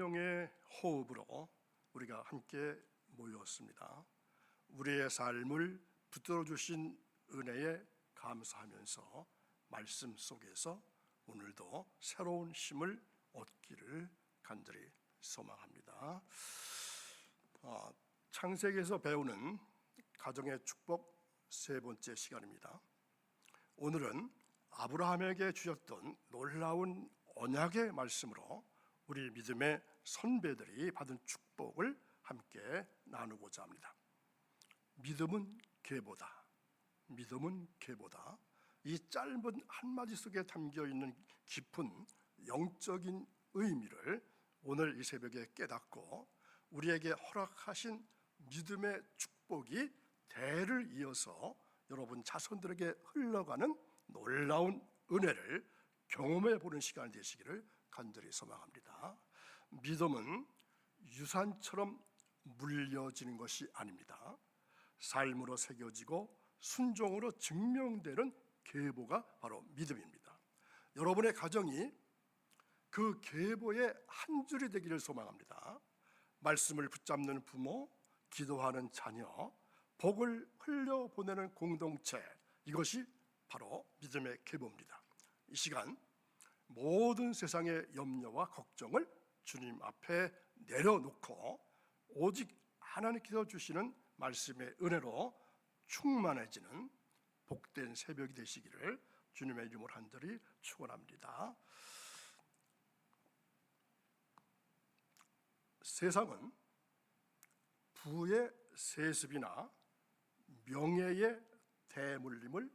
생명의 호흡으로 우리가 함께 모였습니다. 우리의 삶을 붙들어 주신 은혜에 감사하면서 말씀 속에서 오늘도 새로운 힘을 얻기를 간절히 소망합니다. 창세기에서 배우는 가정의 축복 세 번째 시간입니다. 오늘은 아브라함에게 주셨던 놀라운 언약의 말씀으로 우리 믿음의 선배들이 받은 축복을 함께 나누고자 합니다. 믿음은 계보다, 믿음은 계보다. 이 짧은 한마디 속에 담겨있는 깊은 영적인 의미를 오늘 이 새벽에 깨닫고 우리에게 허락하신 믿음의 축복이 대를 이어서 여러분 자손들에게 흘러가는 놀라운 은혜를 경험해 보는 시간이 되시기를 간절히 소망합니다. 믿음은 유산처럼 물려지는 것이 아닙니다. 삶으로 새겨지고 순종으로 증명되는 계보가 바로 믿음입니다. 여러분의 가정이 그 계보의 한 줄이 되기를 소망합니다. 말씀을 붙잡는 부모, 기도하는 자녀, 복을 흘려보내는 공동체, 이것이 바로 믿음의 계보입니다. 이 시간 모든 세상의 염려와 걱정을 주님 앞에 내려놓고 오직 하나님께서 주시는 말씀의 은혜로 충만해지는 복된 새벽이 되시기를 주님의 이름으로 간절히 축원합니다. 세상은 부의 세습이나 명예의 대물림을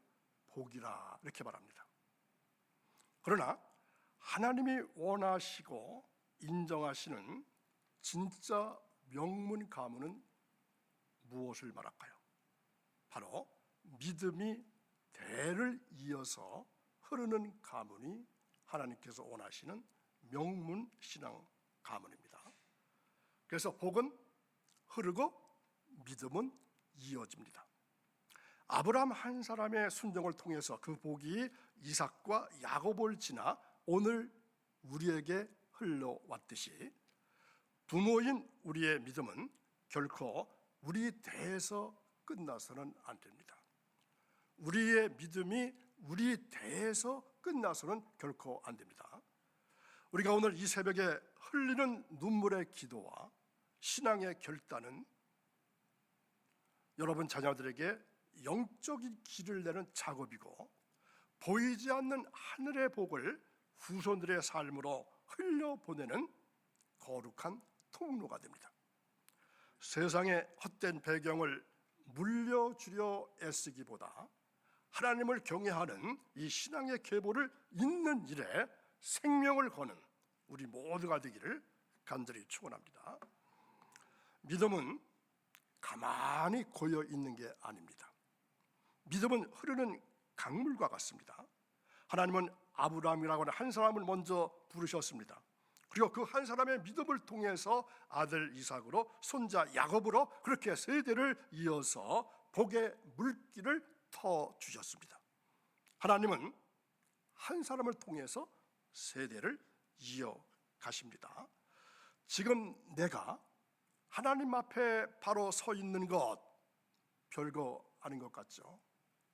복이라 이렇게 말합니다. 그러나 하나님이 원하시고 인정하시는 진짜 명문 가문은 무엇을 말할까요? 바로 믿음이 대를 이어서 흐르는 가문이 하나님께서 원하시는 명문 신앙 가문입니다. 그래서 복은 흐르고 믿음은 이어집니다. 아브라함 한 사람의 순종을 통해서 그 복이 이삭과 야곱을 지나 오늘 우리에게 흘러왔듯이 부모인 우리의 믿음은 결코 우리 대에서 끝나서는 안 됩니다. 우리의 믿음이 우리 대에서 끝나서는 결코 안 됩니다. 우리가 오늘 이 새벽에 흘리는 눈물의 기도와 신앙의 결단은 여러분 자녀들에게 영적인 길을 내는 작업이고 보이지 않는 하늘의 복을 후손들의 삶으로 흘려보내는 거룩한 통로가 됩니다. 세상의 헛된 배경을 물려주려 애쓰기보다 하나님을 경외하는 이 신앙의 계보를 잇는 일에 생명을 거는 우리 모두가 되기를 간절히 축원합니다. 믿음은 가만히 고여 있는 게 아닙니다. 믿음은 흐르는 강물과 같습니다. 하나님은 아브라함이라고 하는 한 사람을 먼저 부르셨습니다. 그리고 그 한 사람의 믿음을 통해서 아들 이삭으로 손자 야곱으로 그렇게 세대를 이어서 복의 물길을 터주셨습니다. 하나님은 한 사람을 통해서 세대를 이어가십니다. 지금 내가 하나님 앞에 바로 서 있는 것 별거 아닌 것 같죠?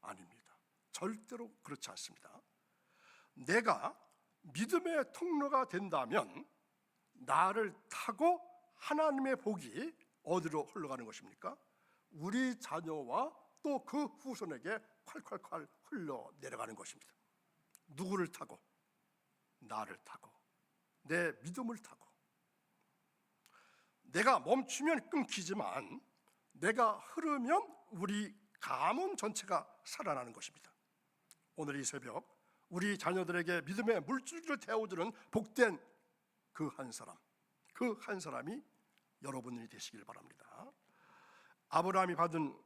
아닙니다. 절대로 그렇지 않습니다. 내가 믿음의 통로가 된다면 나를 타고 하나님의 복이 어디로 흘러가는 것입니까? 우리 자녀와 또 그 후손에게 콸콸콸 흘러 내려가는 것입니다. 누구를 타고? 나를 타고, 내 믿음을 타고. 내가 멈추면 끊기지만 내가 흐르면 우리 가문 전체가 살아나는 것입니다. 오늘 이 새벽 우리 자녀들에게 믿음의 물줄기를 태워주는 복된 그 한 사람, 그 한 사람이 여러분이 되시길 바랍니다. 아브라함이 받은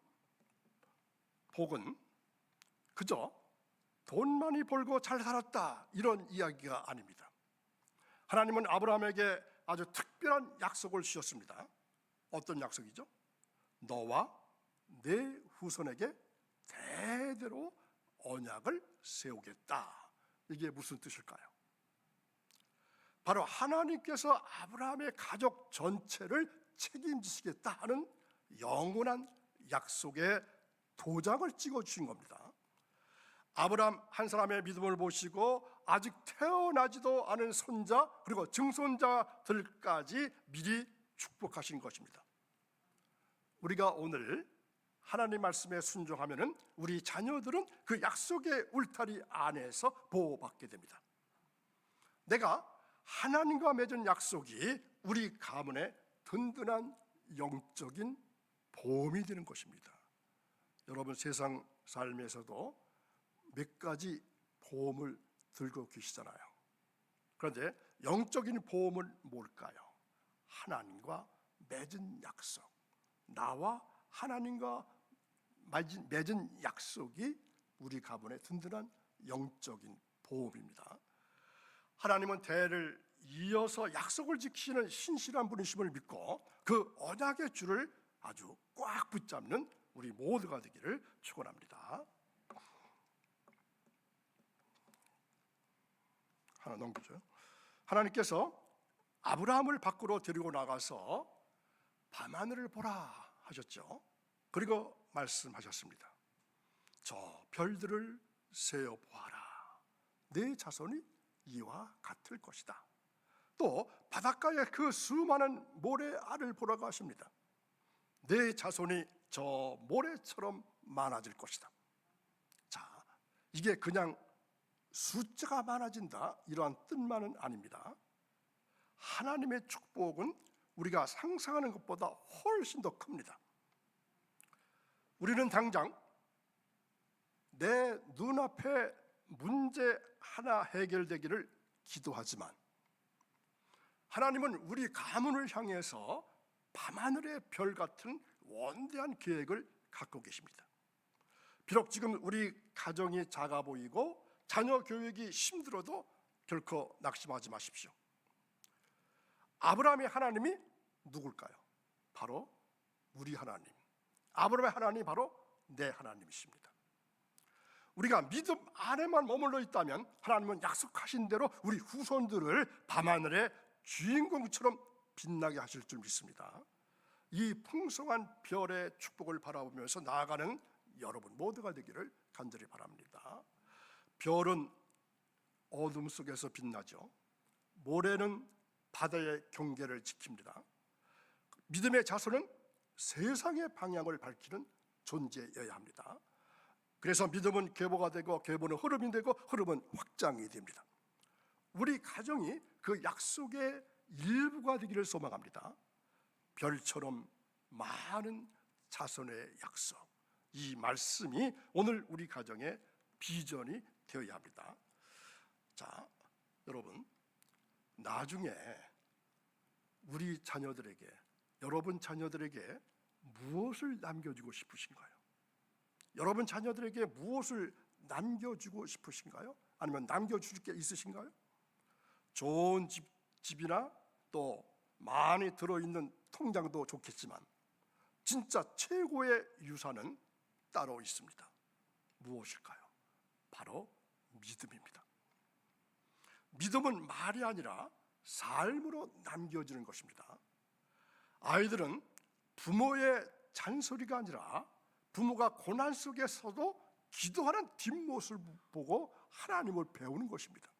복은 그저 돈 많이 벌고 잘 살았다 이런 이야기가 아닙니다. 하나님은 아브라함에게 아주 특별한 약속을 주셨습니다. 어떤 약속이죠? 너와 내 후손에게 대대로 언약을 세우겠다. 이게 무슨 뜻일까요? 바로 하나님께서 아브라함의 가족 전체를 책임지시겠다 하는 영원한 약속의 도장을 찍어주신 겁니다. 아브라함 한 사람의 믿음을 보시고 아직 태어나지도 않은 손자 그리고 증손자들까지 미리 축복하신 것입니다. 우리가 오늘 하나님 말씀에 순종하면 우리 자녀들은 그 약속의 울타리 안에서 보호받게 됩니다. 내가 하나님과 맺은 약속이 우리 가문의 든든한 영적인 보험이 되는 것입니다. 여러분 세상 삶에서도 몇 가지 보험을 들고 계시잖아요. 그런데 영적인 보험은 뭘까요? 하나님과 맺은 약속, 나와 하나님과 맺은 약속이 우리 가문의 든든한 영적인 보험입니다. 하나님은 대를 이어서 약속을 지키시는 신실한 분이심을 믿고 그 언약의 줄을 아주 꽉 붙잡는 우리 모두가 되기를 축원합니다. 하나 넘기죠. 하나님께서 아브라함을 밖으로 데리고 나가서 밤하늘을 보라 하셨죠. 그리고 말씀하셨습니다. 저 별들을 세어 보아라. 내 자손이 이와 같을 것이다. 또 바닷가의 그 수많은 모래알을 보라고 하십니다. 내 자손이 저 모래처럼 많아질 것이다. 자, 이게 그냥 숫자가 많아진다 이러한 뜻만은 아닙니다. 하나님의 축복은 우리가 상상하는 것보다 훨씬 더 큽니다. 우리는 당장 내 눈앞에 문제 하나 해결되기를 기도하지만 하나님은 우리 가문을 향해서 밤하늘의 별 같은 원대한 계획을 갖고 계십니다. 비록 지금 우리 가정이 작아 보이고 자녀 교육이 힘들어도 결코 낙심하지 마십시오. 아브라함의 하나님이 누굴까요? 바로 우리 하나님. 아브라함의 하나님이 바로 내 하나님이십니다. 우리가 믿음 안에만 머물러 있다면 하나님은 약속하신 대로 우리 후손들을 밤하늘의 주인공처럼 빛나게 하실 줄 믿습니다. 이 풍성한 별의 축복을 바라보면서 나아가는 여러분 모두가 되기를 간절히 바랍니다. 별은 어둠 속에서 빛나죠. 모래는 바다의 경계를 지킵니다. 믿음의 자손은 세상의 방향을 밝히는 존재여야 합니다. 그래서 믿음은 계보가 되고 계보는 흐름이 되고 흐름은 확장이 됩니다. 우리 가정이 그 약속의 일부가 되기를 소망합니다. 별처럼 많은 자손의 약속, 이 말씀이 오늘 우리 가정의 비전이 되어야 합니다. 자, 여러분, 나중에 우리 자녀들에게, 여러분 자녀들에게 무엇을 남겨주고 싶으신가요? 여러분 자녀들에게 무엇을 남겨주고 싶으신가요? 아니면 남겨줄 게 있으신가요? 좋은 집이나 또 많이 들어있는 통장도 좋겠지만 진짜 최고의 유산은 따로 있습니다. 무엇일까요? 바로 믿음입니다. 믿음은 말이 아니라 삶으로 남겨지는 것입니다. 아이들은 부모의 잔소리가 아니라 부모가 고난 속에서도 기도하는 뒷모습을 보고 하나님을 배우는 것입니다.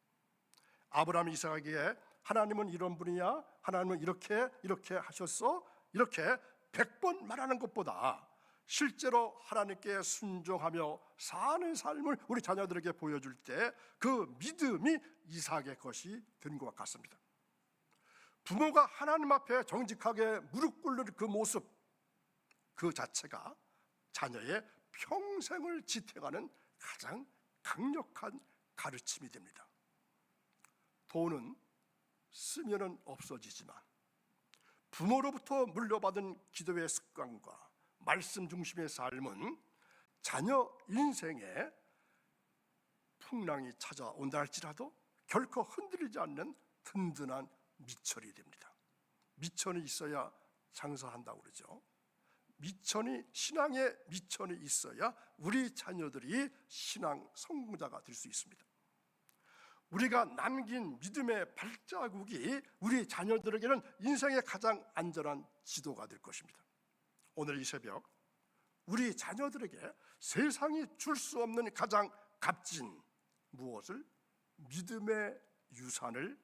아브라함이 이삭에게 하나님은 이런 분이야, 하나님은 이렇게 하셨어, 이렇게 100번 말하는 것보다 실제로 하나님께 순종하며 사는 삶을 우리 자녀들에게 보여줄 때 그 믿음이 이삭의 것이 된 것 같습니다. 부모가 하나님 앞에 정직하게 무릎 꿇는 그 모습, 그 자체가 자녀의 평생을 지탱하는 가장 강력한 가르침이 됩니다. 돈은 쓰면은 없어지지만 부모로부터 물려받은 기도의 습관과 말씀 중심의 삶은 자녀 인생에 풍랑이 찾아온다 할지라도 결코 흔들리지 않는 든든한 미천이 됩니다. 미천이 있어야 장사한다고 그러죠. 미천이, 신앙의 미천이 있어야 우리 자녀들이 신앙 성공자가 될 수 있습니다. 우리가 남긴 믿음의 발자국이 우리 자녀들에게는 인생의 가장 안전한 지도가 될 것입니다. 오늘 이 새벽 우리 자녀들에게 세상이 줄 수 없는 가장 값진 무엇을? 믿음의 유산을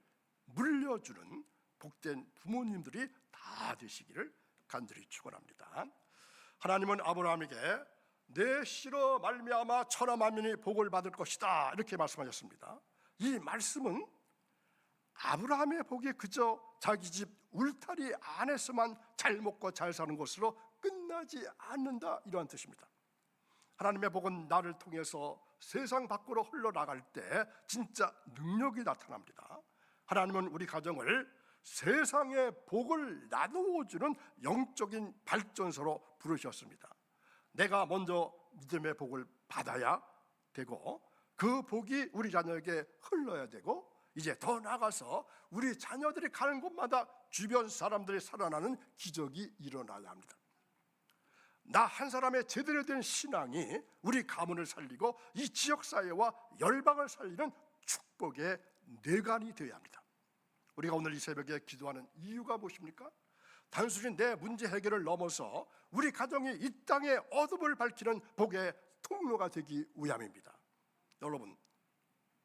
물려주는 복된 부모님들이 다 되시기를 간절히 축원합니다. 하나님은 아브라함에게 내 씨로 말미암아 천하 만민이 복을 받을 것이다 이렇게 말씀하셨습니다. 이 말씀은 아브라함의 복이 그저 자기 집 울타리 안에서만 잘 먹고 잘 사는 것으로 끝나지 않는다 이러한 뜻입니다. 하나님의 복은 나를 통해서 세상 밖으로 흘러나갈 때 진짜 능력이 나타납니다. 하나님은 우리 가정을 세상의 복을 나누어주는 영적인 발전소로 부르셨습니다. 내가 먼저 믿음의 복을 받아야 되고 그 복이 우리 자녀에게 흘러야 되고 이제 더 나아가서 우리 자녀들이 가는 곳마다 주변 사람들이 살아나는 기적이 일어나야 합니다. 나 한 사람의 제대로 된 신앙이 우리 가문을 살리고 이 지역사회와 열방을 살리는 축복의 뇌관이 되어야 합니다. 우리가 오늘 이 새벽에 기도하는 이유가 무엇입니까? 단순히 내 문제 해결을 넘어서 우리 가정이 이 땅의 어둠을 밝히는 복의 통로가 되기 위함입니다. 여러분,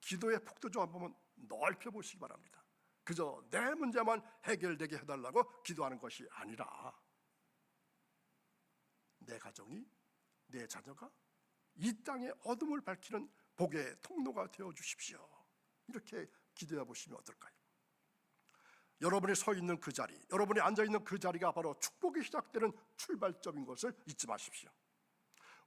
기도의 폭도 좀 한번 넓혀보시기 바랍니다. 그저 내 문제만 해결되게 해달라고 기도하는 것이 아니라 내 가정이, 내 자녀가 이 땅의 어둠을 밝히는 복의 통로가 되어 주십시오. 이렇게 기도해 보시면 어떨까요? 여러분이 서 있는 그 자리, 여러분이 앉아 있는 그 자리가 바로 축복이 시작되는 출발점인 것을 잊지 마십시오.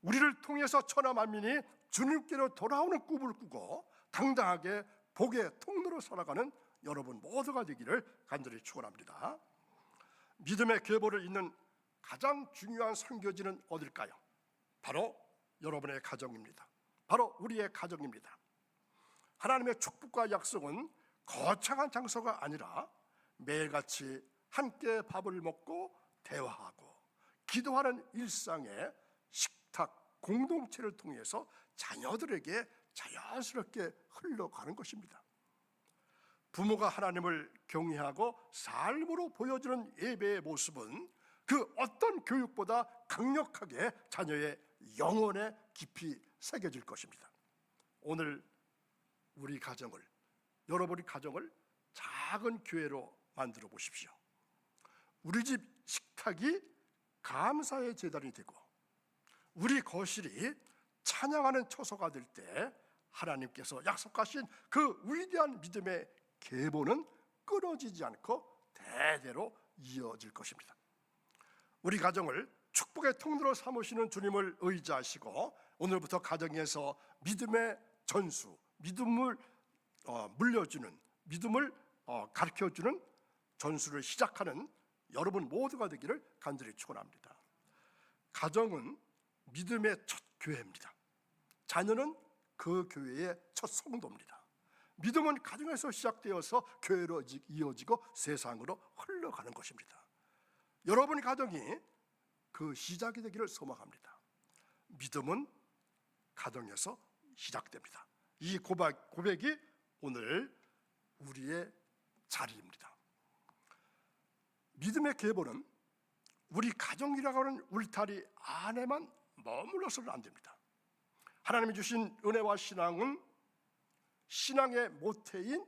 우리를 통해서 천하 만민이 주님께로 돌아오는 꿈을 꾸고 당당하게 복의 통로로 살아가는 여러분 모두가 되기를 간절히 축원합니다. 믿음의 계보를 잇는 가장 중요한 선교지는 어딜까요? 바로 여러분의 가정입니다. 바로 우리의 가정입니다. 하나님의 축복과 약속은 거창한 장소가 아니라 매일같이 함께 밥을 먹고 대화하고 기도하는 일상의 식탁 공동체를 통해서 자녀들에게 자연스럽게 흘러가는 것입니다. 부모가 하나님을 경외하고 삶으로 보여주는 예배의 모습은 그 어떤 교육보다 강력하게 자녀의 영혼에 깊이 새겨질 것입니다. 오늘 우리 가정을, 여러분의 가정을 작은 교회로 만들어 보십시오. 우리 집 식탁이 감사의 제단이 되고 우리 거실이 찬양하는 처소가 될 때 하나님께서 약속하신 그 위대한 믿음의 계보는 끊어지지 않고 대대로 이어질 것입니다. 우리 가정을 축복의 통로로 삼으시는 주님을 의지하시고 오늘부터 가정에서 믿음의 전수, 믿음을 물려주는, 믿음을 가르쳐주는 전수를 시작하는 여러분 모두가 되기를 간절히 축원합니다. 가정은 믿음의 첫 교회입니다. 자녀는 그 교회의 첫 성도입니다. 믿음은 가정에서 시작되어서 교회로 이어지고 세상으로 흘러가는 것입니다. 여러분의 가정이 그 시작이 되기를 소망합니다. 믿음은 가정에서 시작됩니다. 이 고백이 오늘 우리의 자리입니다. 믿음의 계보는 우리 가정이라고 하는 울타리 안에만 머물러서는 안 됩니다. 하나님이 주신 은혜와 신앙은 신앙의 모태인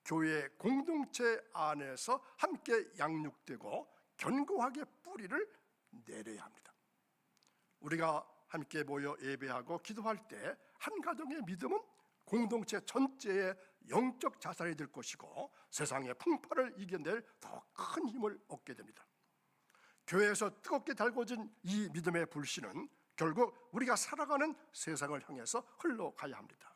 교회 공동체 안에서 함께 양육되고 견고하게 뿌리를 내려야 합니다. 우리가 함께 모여 예배하고 기도할 때 한 가정의 믿음은 공동체 전체의 영적 자산이 될 것이고 세상의 풍파를 이겨낼 더 큰 힘을 얻게 됩니다. 교회에서 뜨겁게 달궈진 이 믿음의 불씨는 결국 우리가 살아가는 세상을 향해서 흘러가야 합니다.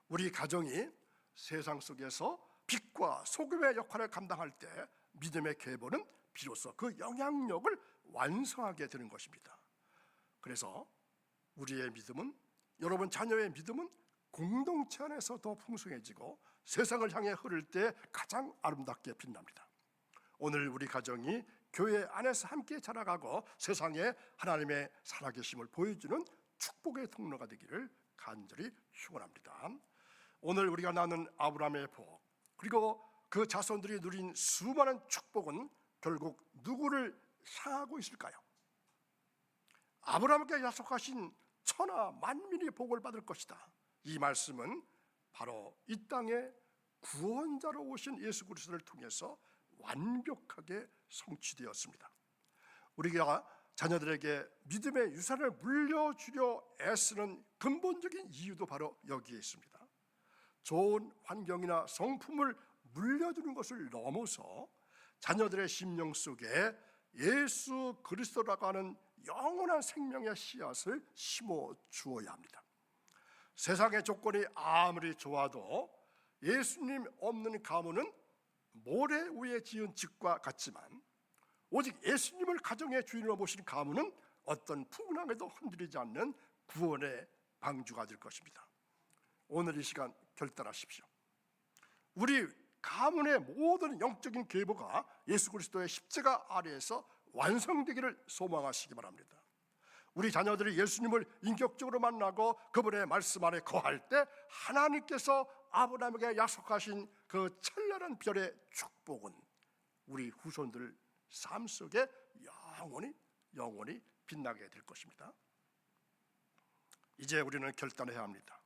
우리 가정이 세상 속에서 빛과 소금의 역할을 감당할 때 믿음의 계보는 비로소 그 영향력을 완성하게 되는 것입니다. 그래서 우리의 믿음은, 여러분 자녀의 믿음은 공동체 안에서 더 풍성해지고 세상을 향해 흐를 때 가장 아름답게 빛납니다. 오늘 우리 가정이 교회 안에서 함께 자라가고 세상에 하나님의 살아계심을 보여주는 축복의 통로가 되기를 간절히 축원합니다. 오늘 우리가 나눈 아브라함의 복, 그리고 그 자손들이 누린 수많은 축복은 결국 누구를 향하고 있을까요? 아브라함께 약속하신 천하 만민이 복을 받을 것이다. 이 말씀은 바로 이 땅에 구원자로 오신 예수 그리스도를 통해서 완벽하게 성취되었습니다. 우리가 자녀들에게 믿음의 유산을 물려주려 애쓰는 근본적인 이유도 바로 여기에 있습니다. 좋은 환경이나 성품을 물려주는 것을 넘어서 자녀들의 심령 속에 예수 그리스도라고 하는 영원한 생명의 씨앗을 심어 주어야 합니다. 세상의 조건이 아무리 좋아도 예수님 없는 가문은 모래 위에 지은 집과 같지만, 오직 예수님을 가정의 주인으로 모신 가문은 어떤 풍랑에도 흔들리지 않는 구원의 방주가 될 것입니다. 오늘 이 시간 결단하십시오. 우리 가문의 모든 영적인 계보가 예수 그리스도의 십자가 아래에서 완성되기를 소망하시기 바랍니다. 우리 자녀들이 예수님을 인격적으로 만나고 그분의 말씀 안에 거할 때 하나님께서 아브라함에게 약속하신 그 찬란한 별의 축복은 우리 후손들 삶 속에 영원히 빛나게 될 것입니다. 이제 우리는 결단해야 합니다.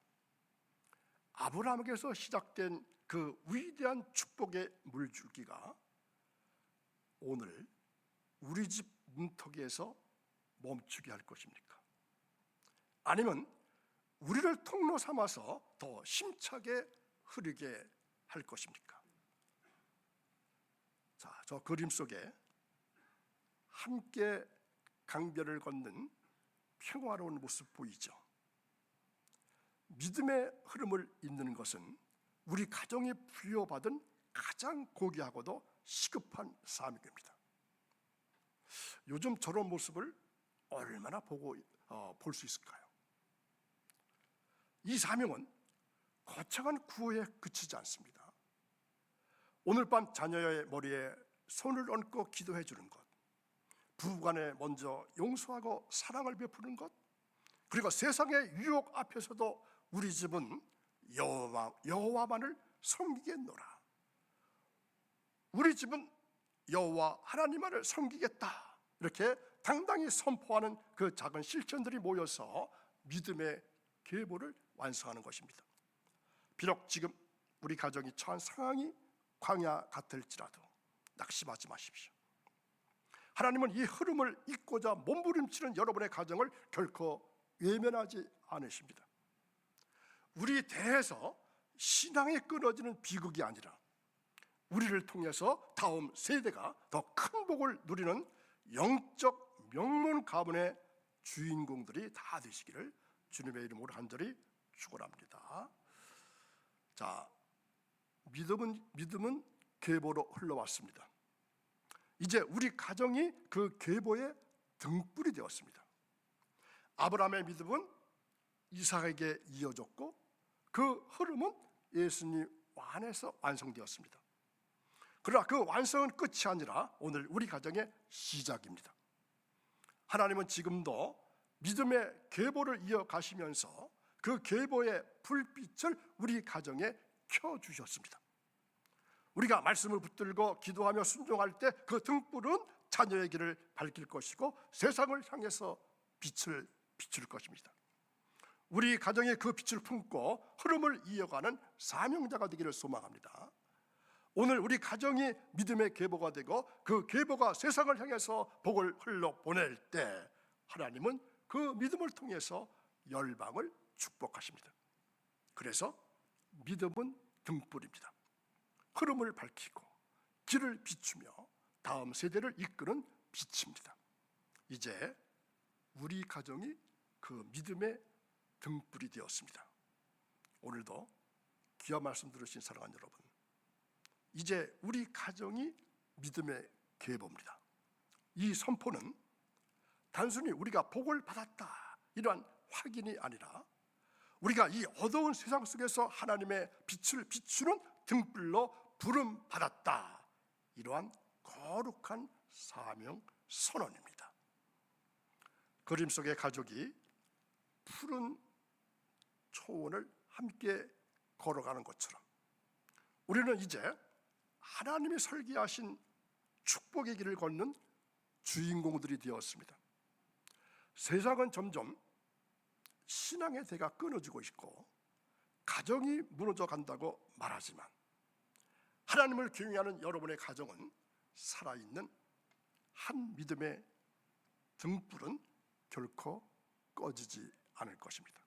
아브라함에게서 시작된 그 위대한 축복의 물줄기가 오늘 우리 집 문턱에서 멈추게 할 것입니까? 아니면 우리를 통로 삼아서 더 힘차게 흐르게 할 것입니까? 자, 저 그림 속에 함께 강변을 걷는 평화로운 모습 보이죠? 믿음의 흐름을 잇는 것은 우리 가정이 부여받은 가장 고귀하고도 시급한 사명입니다. 요즘 저런 모습을 얼마나 볼 수 있을까요? 이 사명은 거창한 구호에 그치지 않습니다. 오늘 밤 자녀의 머리에 손을 얹고 기도해 주는 것, 부부간에 먼저 용서하고 사랑을 베푸는 것, 그리고 세상의 유혹 앞에서도 우리 집은 여호와만을 섬기겠노라, 우리 집은 여호와 하나님만을 섬기겠다, 이렇게 당당히 선포하는 그 작은 실천들이 모여서 믿음의 계보를 완성하는 것입니다. 비록 지금 우리 가정이 처한 상황이 광야 같을지라도 낙심하지 마십시오. 하나님은 이 흐름을 잇고자 몸부림치는 여러분의 가정을 결코 외면하지 않으십니다. 우리 대에서 신앙이 끊어지는 비극이 아니라 우리를 통해서 다음 세대가 더 큰 복을 누리는 영적 명문 가문의 주인공들이 다 되시기를 주님의 이름으로 간절히 축원합니다. 자, 믿음은 계보로 흘러왔습니다. 이제 우리 가정이 그 계보의 등불이 되었습니다. 아브라함의 믿음은 이삭에게 이어졌고 그 흐름은 예수님 안에서 완성되었습니다. 그러나 그 완성은 끝이 아니라 오늘 우리 가정의 시작입니다. 하나님은 지금도 믿음의 계보를 이어가시면서 그 계보의 불빛을 우리 가정에 켜주셨습니다. 우리가 말씀을 붙들고 기도하며 순종할 때 그 등불은 자녀의 길을 밝힐 것이고 세상을 향해서 빛을 비출 것입니다. 우리 가정이 그 빛을 품고 흐름을 이어가는 사명자가 되기를 소망합니다. 오늘 우리 가정이 믿음의 계보가 되고 그 계보가 세상을 향해서 복을 흘러보낼 때 하나님은 그 믿음을 통해서 열방을 축복하십니다. 그래서 믿음은 등불입니다. 흐름을 밝히고 길을 비추며 다음 세대를 이끄는 빛입니다. 이제 우리 가정이 그 믿음의 등불이 되었습니다. 오늘도 귀한 말씀 들으신 사랑하는 여러분, 이제 우리 가정이 믿음의 계보입니다. 이 선포는 단순히 우리가 복을 받았다 이러한 확인이 아니라 우리가 이 어두운 세상 속에서 하나님의 빛을 비추는 등불로 부름 받았다, 이러한 거룩한 사명 선언입니다. 그림 속의 가족이 푸른 초원을 함께 걸어가는 것처럼 우리는 이제 하나님이 설계하신 축복의 길을 걷는 주인공들이 되었습니다. 세상은 점점 신앙의 대가 끊어지고 있고 가정이 무너져 간다고 말하지만 하나님을 경외하는 여러분의 가정은 살아있는 한 믿음의 등불은 결코 꺼지지 않을 것입니다.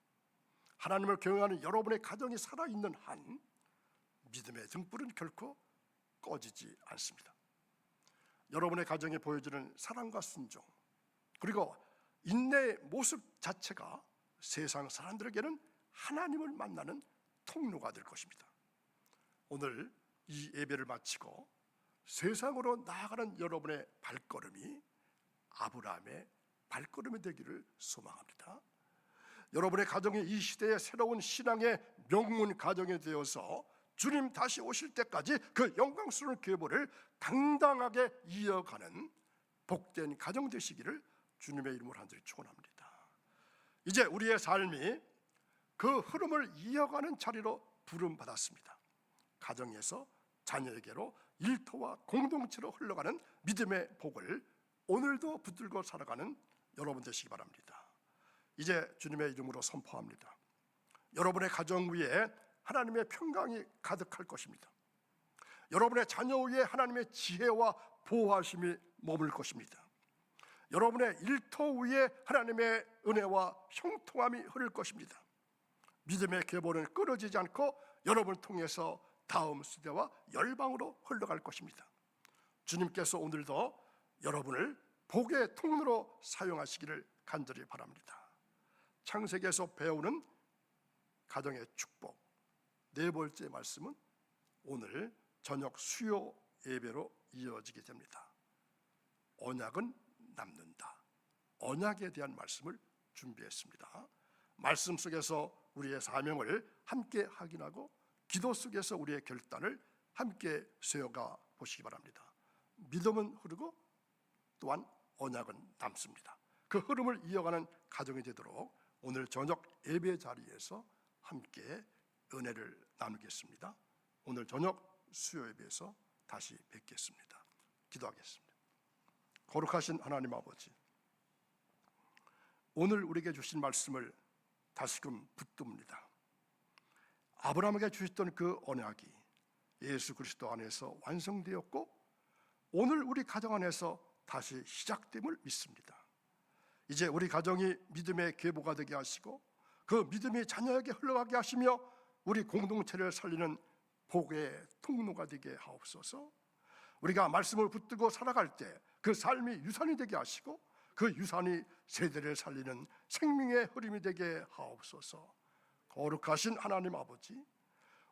하나님을 경외하는 여러분의 가정이 살아있는 한 믿음의 등불은 결코 꺼지지 않습니다. 여러분의 가정에 보여지는 사랑과 순종 그리고 인내의 모습 자체가 세상 사람들에게는 하나님을 만나는 통로가 될 것입니다. 오늘 이 예배를 마치고 세상으로 나아가는 여러분의 발걸음이 아브라함의 발걸음이 되기를 소망합니다. 여러분의 가정이 이 시대의 새로운 신앙의 명문 가정이 되어서 주님 다시 오실 때까지 그 영광스러운 계보를 당당하게 이어가는 복된 가정 되시기를 주님의 이름으로 간절히 축원합니다. 이제 우리의 삶이 그 흐름을 이어가는 자리로 부름받았습니다. 가정에서 자녀에게로 일터와 공동체로 흘러가는 믿음의 복을 오늘도 붙들고 살아가는 여러분 되시기 바랍니다. 이제 주님의 이름으로 선포합니다. 여러분의 가정 위에 하나님의 평강이 가득할 것입니다. 여러분의 자녀 위에 하나님의 지혜와 보호하심이 머물 것입니다. 여러분의 일터 위에 하나님의 은혜와 형통함이 흐를 것입니다. 믿음의 계보는 끊어지지 않고 여러분을 통해서 다음 세대와 열방으로 흘러갈 것입니다. 주님께서 오늘도 여러분을 복의 통로로 사용하시기를 간절히 바랍니다. 창세기에서 배우는 가정의 축복 네 번째 말씀은 오늘 저녁 수요 예배로 이어지게 됩니다. 언약은 남는다. 언약에 대한 말씀을 준비했습니다. 말씀 속에서 우리의 사명을 함께 확인하고 기도 속에서 우리의 결단을 함께 세워가 보시기 바랍니다. 믿음은 흐르고 또한 언약은 남습니다. 그 흐름을 이어가는 가정이 되도록 오늘 저녁 예배 자리에서 함께 은혜를 나누겠습니다. 오늘 저녁 수요 예배에서 다시 뵙겠습니다. 기도하겠습니다. 거룩하신 하나님 아버지, 오늘 우리에게 주신 말씀을 다시금 붙듭니다. 아브라함에게 주셨던 그 언약이 예수 그리스도 안에서 완성되었고 오늘 우리 가정 안에서 다시 시작됨을 믿습니다. 이제 우리 가정이 믿음의 계보가 되게 하시고 그 믿음이 자녀에게 흘러가게 하시며 우리 공동체를 살리는 복의 통로가 되게 하옵소서. 우리가 말씀을 붙들고 살아갈 때 그 삶이 유산이 되게 하시고 그 유산이 세대를 살리는 생명의 흐름이 되게 하옵소서. 거룩하신 하나님 아버지,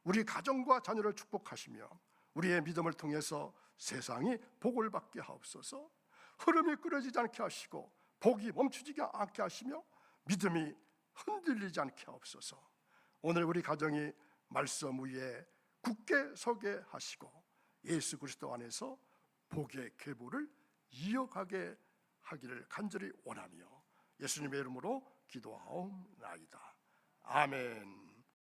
우리 가정과 자녀를 축복하시며 우리의 믿음을 통해서 세상이 복을 받게 하옵소서. 흐름이 끊어지지 않게 하시고 복이 멈추지 않게 하시며 믿음이 흔들리지 않게 하옵소서. 오늘 우리 가정이 말씀 위에 굳게 서게 하시고 예수 그리스도 안에서 복의 계보를 이어가게 하기를 간절히 원하며 예수님의 이름으로 기도하옵나이다. 아멘.